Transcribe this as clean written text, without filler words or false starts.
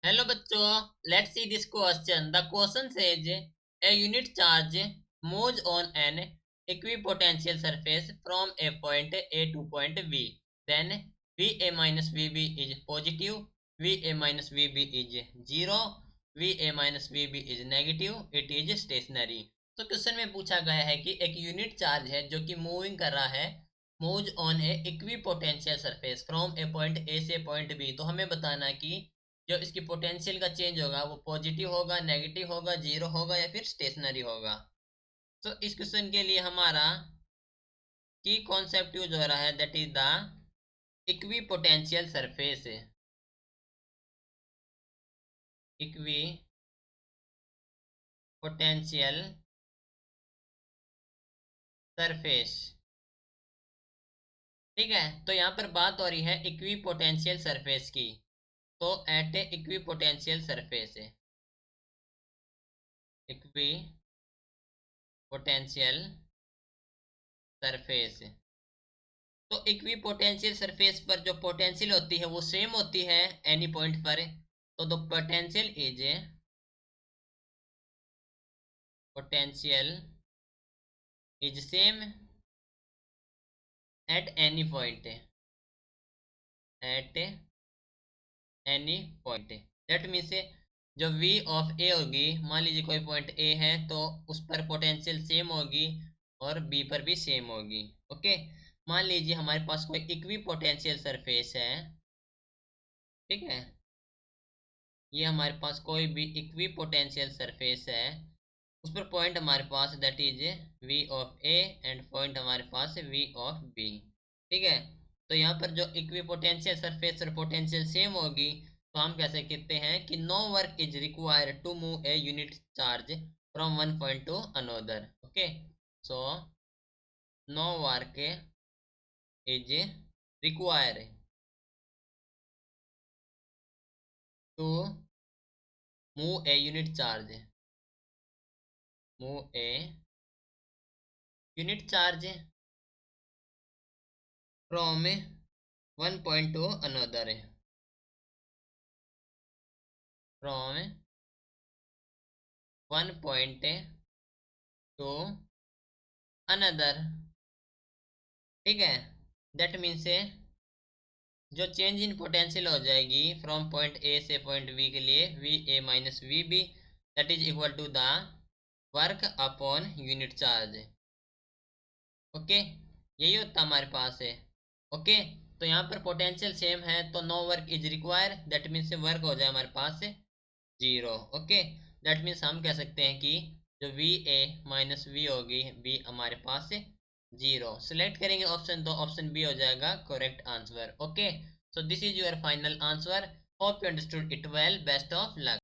Hello बच्चों, let's see this question. The question says a unit charge moves on an equipotential surface from a point A to point B. Then VA minus VB is positive, VA minus VB is 0, VA minus VB is negative, it is stationary. तो question में पूछा गया है कि एक unit charge है जो कि मूविंग कर रहा है, moves on A equipotential surface from A point A से पॉइंट बी। तो हमें बताना है कि जो इसकी पोटेंशियल का चेंज होगा वो पॉजिटिव होगा, नेगेटिव होगा, जीरो होगा या फिर स्टेशनरी होगा। तो इस क्वेश्चन के लिए हमारा की कॉन्सेप्ट यूज हो रहा है, that is the equi potential surface. Equipotential surface, ठीक है। तो यहाँ पर बात हो रही है इक्वी पोटेंशियल सरफेस की। तो at a equipotential surface, equipotential surface, तो इक्विपोटेंशियल सरफेस पर जो पोटेंशियल होती है वो सेम होती है एनी पॉइंट पर। तो the potential is same at any point, at any point. That means जो v ऑफ ए होगी, मान लीजिए कोई पॉइंट ए है तो उस पर पोटेंशियल सेम होगी और b पर भी सेम होगी। ओके, मान लीजिए हमारे पास कोई इक्वी पोटेंशियल सरफेस है, ठीक है। ये हमारे पास कोई भी इक्वी पोटेंशियल सरफेस है, उस पर पॉइंट हमारे पास that is v of a end point हमारे पास v ऑफ b, ठीक है। तो यहाँ पर जो इक्वी पोटेंशियल सरफेस और पोटेंशियल सेम होगी तो हम कह सकते हैं कि no work is required to move a unit charge from one point to another. Okay, so no work is required to move a unit charge, move a unit charge from one point to another, from one point to another, ठीक है। That means जो change in potential हो जाएगी from point A से point B के लिए V A minus V B, that is equal to the work upon unit charge. Okay, यही होता हमारे पास है। ओके, तो यहाँ पर पोटेंशियल सेम है तो no work is require, that means work हो जाए हमारे पास जीरो। ओके, दैट मीन्स हम कह सकते हैं कि जो वी ए माइनस वी होगी, बी हमारे पास जीरो। सिलेक्ट करेंगे ऑप्शन, तो ऑप्शन बी हो जाएगा correct answer. Okay, so this is your final answer. Hope you understood it well. Best of luck.